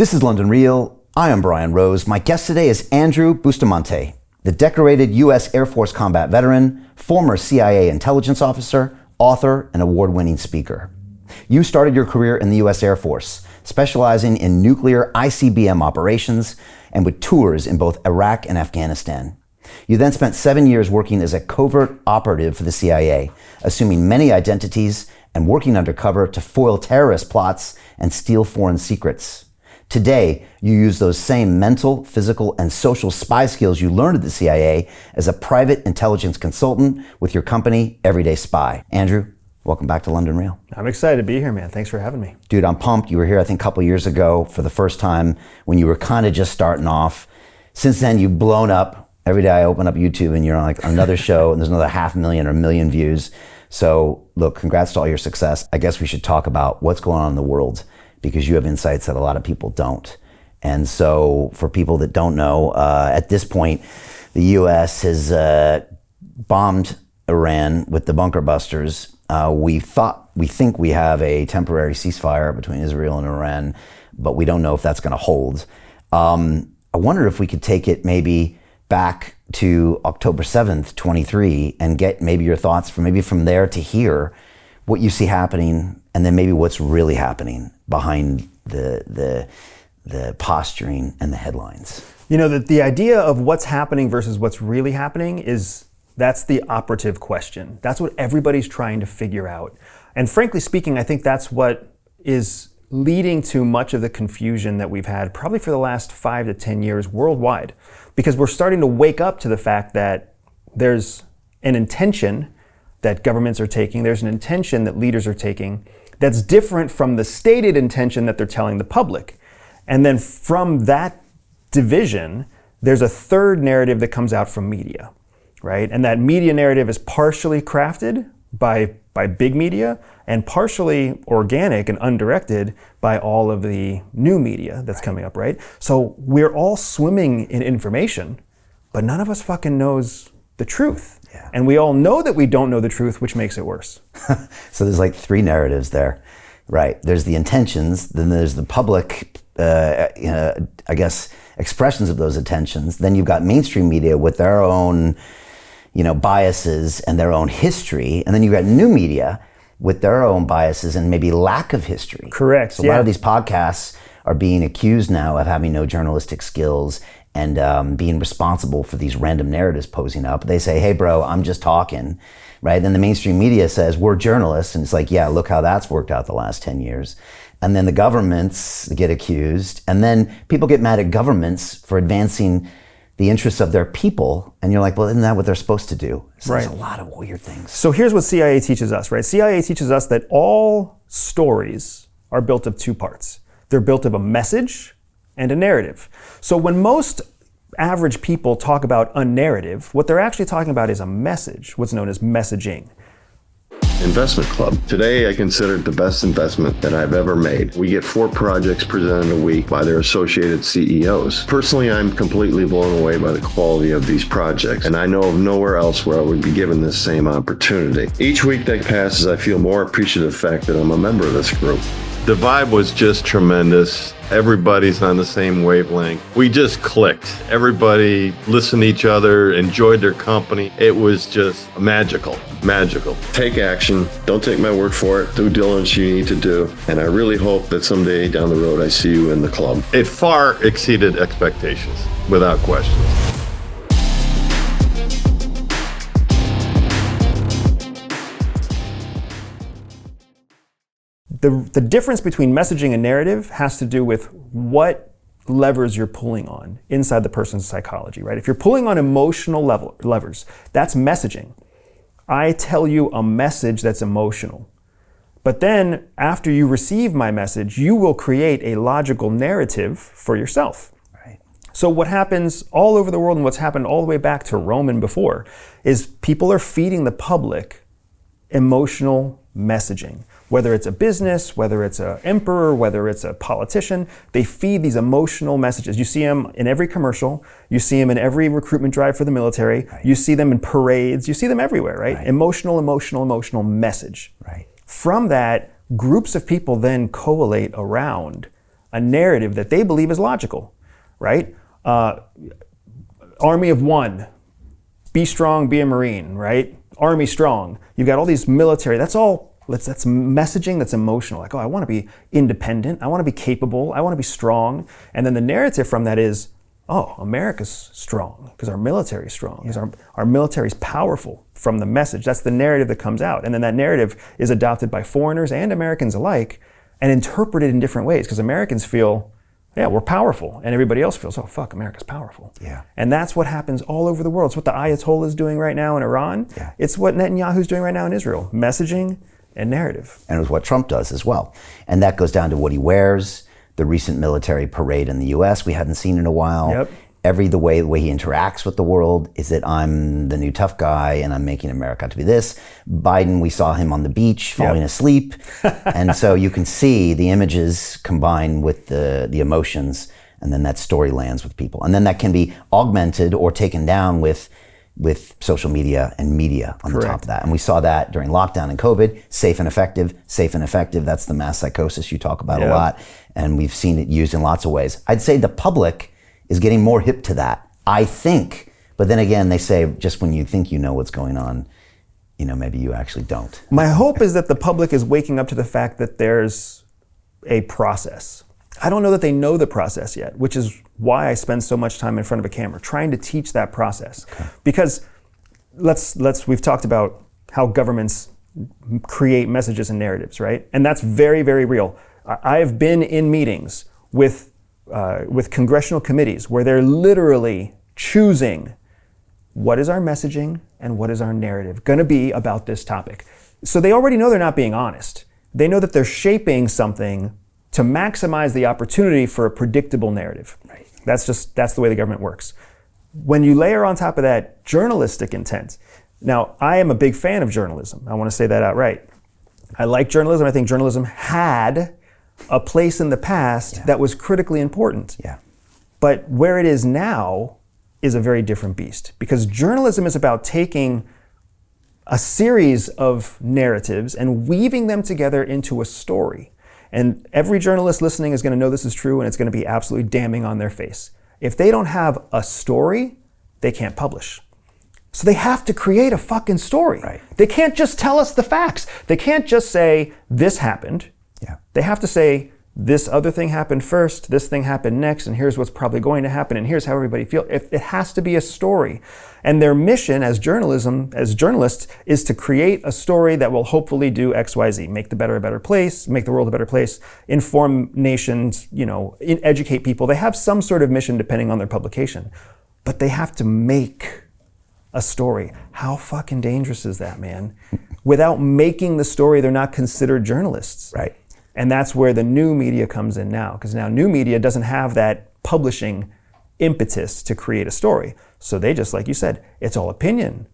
This is London Real. I am Brian Rose. My guest today is Andrew Bustamante, the decorated U.S. Air Force combat veteran, former CIA intelligence officer, author, and award-winning speaker. You started your career in the U.S. Air Force, specializing in nuclear ICBM operations and with tours in both Iraq and Afghanistan. You then spent 7 years working as a covert operative for the CIA, assuming many identities and working undercover to foil terrorist plots and steal foreign secrets. Today, you use those same mental, physical, and social spy skills you learned at the CIA as a private intelligence consultant with your company, Everyday Spy. Andrew, welcome back to London Real. I'm excited to be here, man. Thanks for having me. Dude, I'm pumped. You were here, I think, a couple years ago for the first time when you were kind of just starting off. Since then, you've blown up. Every day I open up YouTube and you're on like another show and there's another 500,000 or 1 million views. So look, congrats to all your success. I guess we should talk about what's going on in the world, because you have insights that a lot of people don't. And so for people that don't know, at this point, the US has bombed Iran with the bunker busters. We think we have a temporary ceasefire between Israel and Iran, but we don't know if that's gonna hold. I wonder if we could take it maybe back to October 7th, 23, and get maybe your thoughts from there to here, what you see happening, and then maybe what's really happening behind the posturing and the headlines. You know, the idea of what's happening versus what's really happening that's the operative question. That's what everybody's trying to figure out. And frankly speaking, I think that's what is leading to much of the confusion that we've had probably for the last 5 to 10 years worldwide, because we're starting to wake up to the fact that there's an intention that governments are taking, there's an intention that leaders are taking that's different from the stated intention that they're telling the public. And then from that division, there's a third narrative that comes out from media, right? And that media narrative is partially crafted by big media and partially organic and undirected by all of the new media that's coming up, right? So we're all swimming in information, but none of us fucking knows the truth. Yeah. And we all know that we don't know the truth, which makes it worse. So there's like 3 narratives there, right? There's the intentions, then there's the public, I guess, expressions of those intentions. Then you've got mainstream media with their own, biases and their own history. And then you've got new media with their own biases and maybe lack of history. Correct. So a lot of these podcasts are being accused now of having no journalistic skills and being responsible for these random narratives posing up. They say, hey bro, I'm just talking, right? Then the mainstream media says, we're journalists. And it's like, yeah, look how that's worked out the last 10 years. And then the governments get accused. And then people get mad at governments for advancing the interests of their people. And you're like, well, isn't that what they're supposed to do? So right. There's a lot of weird things. So here's what CIA teaches us, right? CIA teaches us that all stories are built of 2 parts. They're built of a message and a narrative. So when most average people talk about a narrative, what they're actually talking about is a message, what's known as messaging. Investment Club. Today, I consider it the best investment that I've ever made. We get 4 projects presented a week by their associated CEOs. Personally, I'm completely blown away by the quality of these projects, and I know of nowhere else where I would be given this same opportunity. Each week that passes, I feel more appreciative of the fact that I'm a member of this group. The vibe was just tremendous. Everybody's on the same wavelength. We just clicked. Everybody listened to each other, enjoyed their company. It was just magical. Take action. Don't take my word for it. Due diligence you need to do. And I really hope that someday down the road I see you in the club. It far exceeded expectations, without question. The difference between messaging and narrative has to do with what levers you're pulling on inside the person's psychology, right? If you're pulling on emotional levers, that's messaging. I tell you a message that's emotional. But then after you receive my message, you will create a logical narrative for yourself. Right. So what happens all over the world and what's happened all the way back to Rome and before is people are feeding the public emotional messaging. Whether it's a business, whether it's an emperor, whether it's a politician, they feed these emotional messages. You see them in every commercial. You see them in every recruitment drive for the military. Right. You see them in parades. You see them everywhere, right? Right. Emotional message. Right. From that, groups of people then collate around a narrative that they believe is logical, right? Army of one, be strong, be a Marine, right? Army strong. You've got all these military, that's messaging that's emotional. Like, oh, I want to be independent. I want to be capable. I want to be strong. And then the narrative from that is, oh, America's strong because our military is strong, because our military is powerful from the message. That's the narrative that comes out. And then that narrative is adopted by foreigners and Americans alike and interpreted in different ways because Americans feel, yeah, we're powerful. And everybody else feels, oh, fuck, America's powerful. Yeah. And that's what happens all over the world. It's what the Ayatollah is doing right now in Iran. Yeah. It's what Netanyahu's doing right now in Israel. Messaging and narrative. And it was what Trump does as well. And that goes down to what he wears, the recent military parade in the US we hadn't seen in a while. Yep. The way he interacts with the world is that I'm the new tough guy and I'm making America out to be this. Biden, we saw him on the beach falling asleep. And so you can see the images combined with the emotions, and then that story lands with people. And then that can be augmented or taken down with social media and media on the top of that. And we saw that during lockdown and COVID, safe and effective. That's the mass psychosis you talk about a lot. And we've seen it used in lots of ways. I'd say the public is getting more hip to that, I think. But then again, they say just when you think you know what's going on, maybe you actually don't. My hope is that the public is waking up to the fact that there's a process. I don't know that they know the process yet, which is why I spend so much time in front of a camera, trying to teach that process. Okay. Because we've talked about how governments create messages and narratives, right? And that's very, very real. I've been in meetings with congressional committees where they're literally choosing what is our messaging and what is our narrative going to be about this topic. So they already know they're not being honest. They know that they're shaping something to maximize the opportunity for a predictable narrative. Right. That's the way the government works. When you layer on top of that journalistic intent, now I am a big fan of journalism. I want to say that outright. I like journalism. I think journalism had a place in the past that was critically important. Yeah. But where it is now is a very different beast, because journalism is about taking a series of narratives and weaving them together into a story. And every journalist listening is going to know this is true, and it's going to be absolutely damning on their face. If they don't have a story, they can't publish. So they have to create a fucking story. Right. They can't just tell us the facts. They can't just say, this happened. Yeah. They have to say, this other thing happened first, this thing happened next, and here's what's probably going to happen, and here's how everybody feels. It has to be a story. And their mission as journalists, is to create a story that will hopefully do X, Y, Z, make the world a better place, inform nations, educate people. They have some sort of mission depending on their publication. But they have to make a story. How fucking dangerous is that, man? Without making the story, they're not considered journalists. Right. And that's where the new media comes in now, because now new media doesn't have that publishing impetus to create a story. So they just, like you said, it's all opinion.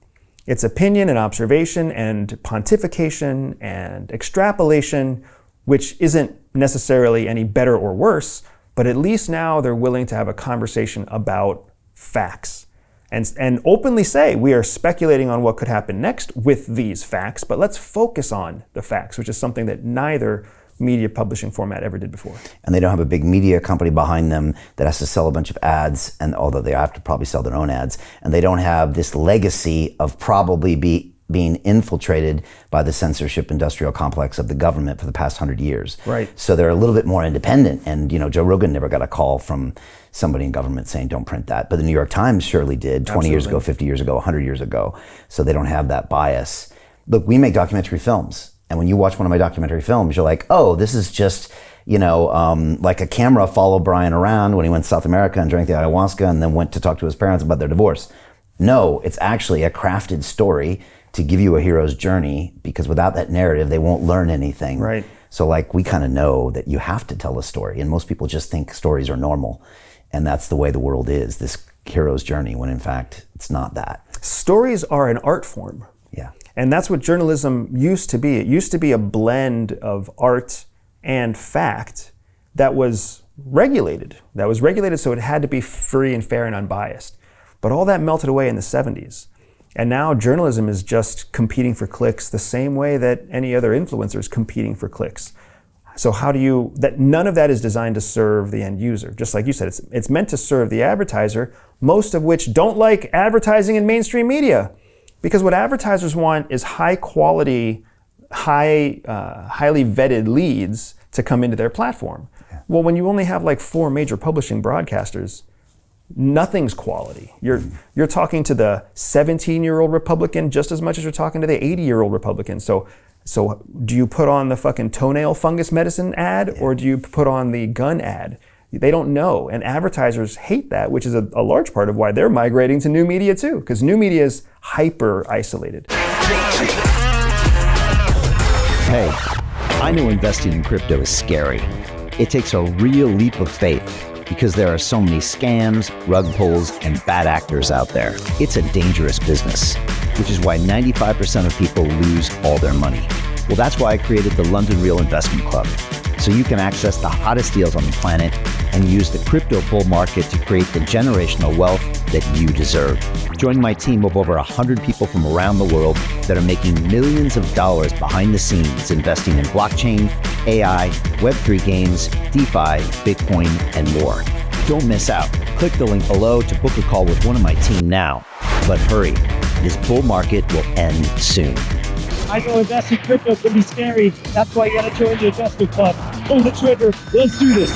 It's opinion and observation and pontification and extrapolation, which isn't necessarily any better or worse, but at least now they're willing to have a conversation about facts and openly say, we are speculating on what could happen next with these facts, but let's focus on the facts, which is something that neither media publishing format ever did before. And they don't have a big media company behind them that has to sell a bunch of ads, and although they have to probably sell their own ads, and they don't have this legacy of probably being infiltrated by the censorship industrial complex of the government for the past 100 years. Right. So they're a little bit more independent, and Joe Rogan never got a call from somebody in government saying don't print that, but the New York Times surely did 20 years ago, 50 years ago, 100 years ago. So they don't have that bias. Look, we make documentary films. And when you watch one of my documentary films, you're like, oh, this is just, like a camera followed Brian around when he went to South America and drank the ayahuasca and then went to talk to his parents about their divorce. No, it's actually a crafted story to give you a hero's journey, because without that narrative, they won't learn anything. Right. So we kind of know that you have to tell a story. And most people just think stories are normal. And that's the way the world is, this hero's journey, when in fact, it's not that. Stories are an art form. Yeah. And that's what journalism used to be. It used to be a blend of art and fact that was regulated. So it had to be free and fair and unbiased. But all that melted away in the 70s. And now journalism is just competing for clicks the same way that any other influencer is competing for clicks. So how do you, that none of that is designed to serve the end user. Just like you said, it's meant to serve the advertiser, most of which don't like advertising in mainstream media. Because what advertisers want is high quality, highly vetted leads to come into their platform. Yeah. Well, when you only have like 4 major publishing broadcasters, nothing's quality. You're talking to the 17-year-old Republican just as much as you're talking to the 80-year-old Republican. So do you put on the fucking toenail fungus medicine ad, or do you put on the gun ad? They don't know. And advertisers hate that, which is a large part of why they're migrating to new media too, because new media is hyper isolated. Hey, I know investing in crypto is scary. It takes a real leap of faith because there are so many scams, rug pulls, and bad actors out there. It's a dangerous business, which is why 95% of people lose all their money. Well, that's why I created the London Real Investment Club, so you can access the hottest deals on the planet and use the crypto bull market to create the generational wealth that you deserve. Join my team of over 100 people from around the world that are making millions of dollars behind the scenes investing in blockchain, AI, Web3 games, DeFi, Bitcoin, and more. Don't miss out. Click the link below to book a call with one of my team now. But hurry, this bull market will end soon. I know investing in crypto can be scary. That's why you gotta join the investment club. Pull the trigger. Let's do this.